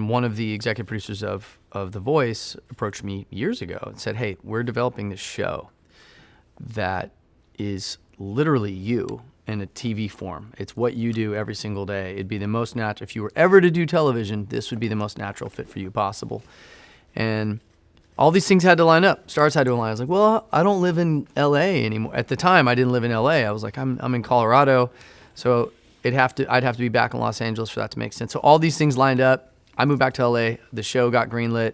And one of the executive producers of The Voice approached me years ago and said, hey, we're developing this show that is literally you in a TV form. It's what you do every single day. It'd be the most natural. If you were ever to do television, this would be the most natural fit for you possible. And all these things had to line up. Stars had to align. I was like, well, I don't live in LA anymore. At the time, I didn't live in LA. I was like, I'm in Colorado. So I'd have to be back in Los Angeles for that to make sense. So all these things lined up. I moved back to LA. The show got greenlit.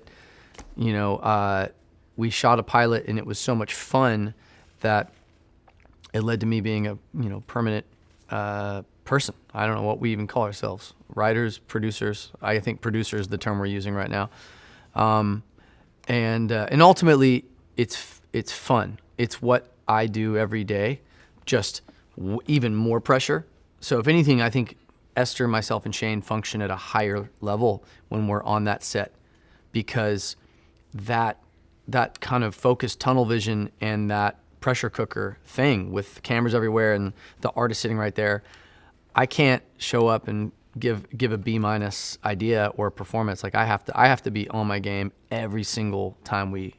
We shot a pilot, and it was so much fun that it led to me being a permanent person. I don't know what we even call ourselves. Writers, producers. I think producer is the term we're using right now. And ultimately, it's fun. It's what I do every day, just even more pressure. So if anything, I think Esther, myself, and Shane function at a higher level when we're on that set, because that kind of focused tunnel vision and that pressure cooker thing with cameras everywhere and the artist sitting right there, I can't show up and give a B- idea or performance. Like I have to be on my game every single time we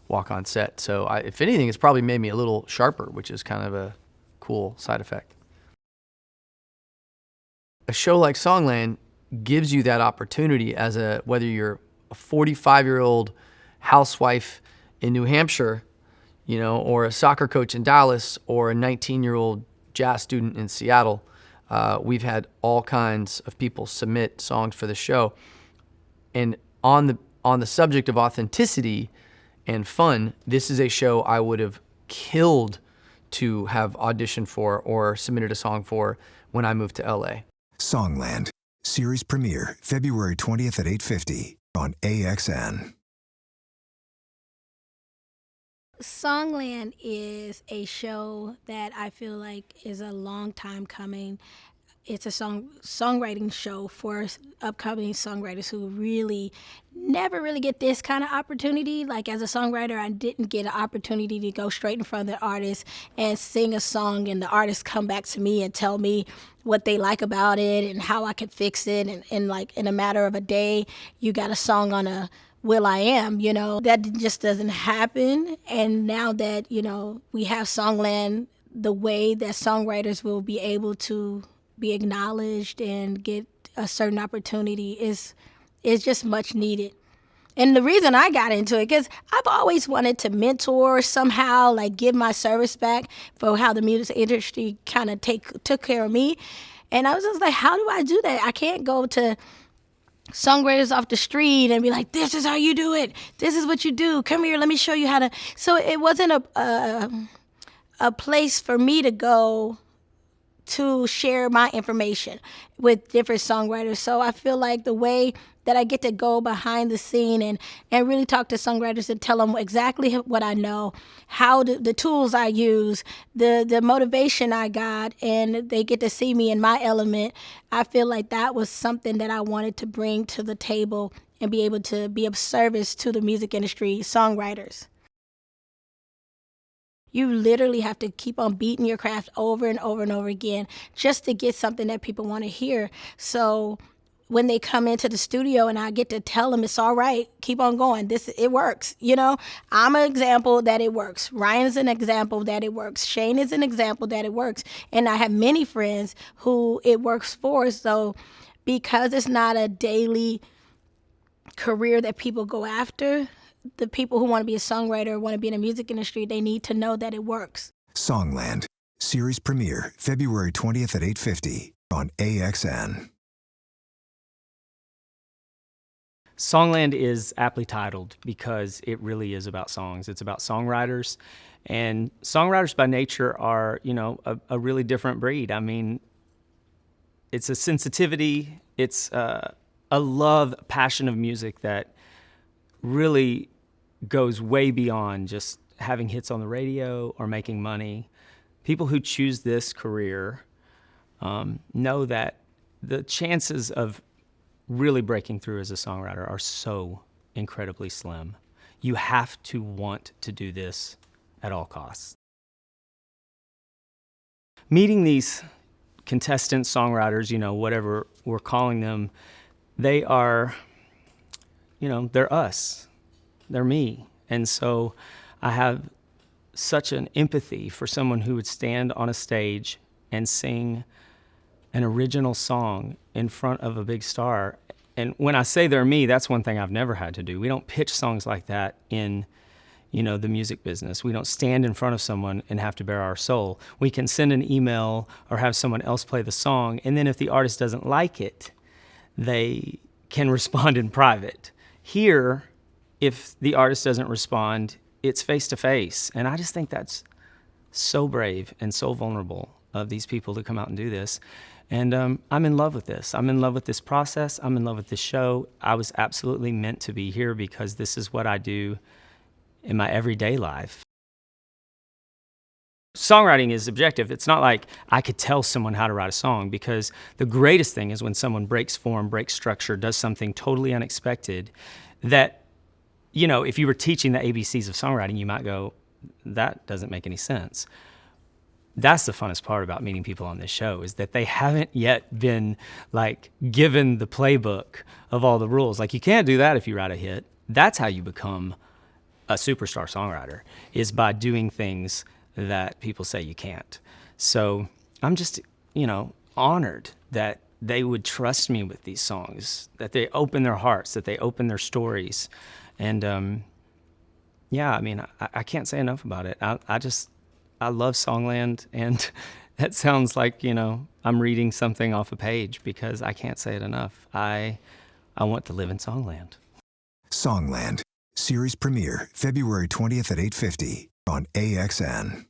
walk on set. So if anything, it's probably made me a little sharper, which is kind of a cool side effect. A show like Songland gives you that opportunity as whether you're a 45-year-old housewife in New Hampshire, or a soccer coach in Dallas, or a 19-year-old jazz student in Seattle. We've had all kinds of people submit songs for the show. And on the subject of authenticity and fun, this is a show I would have killed to have auditioned for or submitted a song for when I moved to LA. Songland, series premiere February 20th at 8:50 on AXN. Songland is a show that I feel like is a long time coming. It's a songwriting show for upcoming songwriters who never really get this kind of opportunity. Like as a songwriter, I didn't get an opportunity to go straight in front of the artist and sing a song and the artist come back to me and tell me what they like about it and how I could fix it. And like in a matter of a day, you got a song on a will.i.am, that just doesn't happen. And now that, we have Songland, the way that songwriters will be able to be acknowledged and get a certain opportunity is just much needed. And the reason I got into it, because I've always wanted to mentor somehow, like give my service back for how the music industry kind of took care of me. And I was just like, how do I do that? I can't go to songwriters off the street and be like, this is how you do it. This is what you do. Come here, let me show you how to. So it wasn't a place for me to go to share my information with different songwriters. So I feel like the way that I get to go behind the scene and really talk to songwriters and tell them exactly what I know, how the tools I use, the motivation I got, and they get to see me in my element. I feel like that was something that I wanted to bring to the table and be able to be of service to the music industry, songwriters. You literally have to keep on beating your craft over and over and over again just to get something that people want to hear. So when they come into the studio and I get to tell them it's all right, keep on going. It works. I'm an example that it works. Ryan's an example that it works. Shane is an example that it works. And I have many friends who it works for. So because it's not a daily career that people go after, the people who want to be a songwriter, want to be in the music industry, they need to know that it works. Songland, series premiere February 20th at 8:50 on AXN. Songland is aptly titled because it really is about songs. It's about songwriters, and songwriters by nature are, a really different breed. I mean, it's a sensitivity, it's a love, passion of music that really goes way beyond just having hits on the radio or making money. People who choose this career know that the chances of really breaking through as a songwriter are so incredibly slim. You have to want to do this at all costs. Meeting these contestant songwriters, whatever we're calling them, they are they're us, they're me. And so I have such an empathy for someone who would stand on a stage and sing an original song in front of a big star. And when I say they're me, that's one thing I've never had to do. We don't pitch songs like that in, the music business. We don't stand in front of someone and have to bare our soul. We can send an email or have someone else play the song, and then if the artist doesn't like it, they can respond in private. Here, if the artist doesn't respond, it's face to face. And I just think that's so brave and so vulnerable of these people to come out and do this. And I'm in love with this. I'm in love with this process. I'm in love with this show. I was absolutely meant to be here because this is what I do in my everyday life. Songwriting is objective. It's not like I could tell someone how to write a song, because the greatest thing is when someone breaks form, breaks structure, does something totally unexpected that, if you were teaching the ABCs of songwriting, you might go, that doesn't make any sense. That's the funnest part about meeting people on this show, is that they haven't yet been given the playbook of all the rules. You can't do that if you write a hit. That's how you become a superstar songwriter, is by doing things that people say you can't. So I'm just, honored that they would trust me with these songs, that they open their hearts, that they open their stories. And I can't say enough about it. I love Songland, and that sounds like, I'm reading something off a page, because I can't say it enough. I want to live in Songland. Songland, series premiere February 20th at 8:50 on AXN.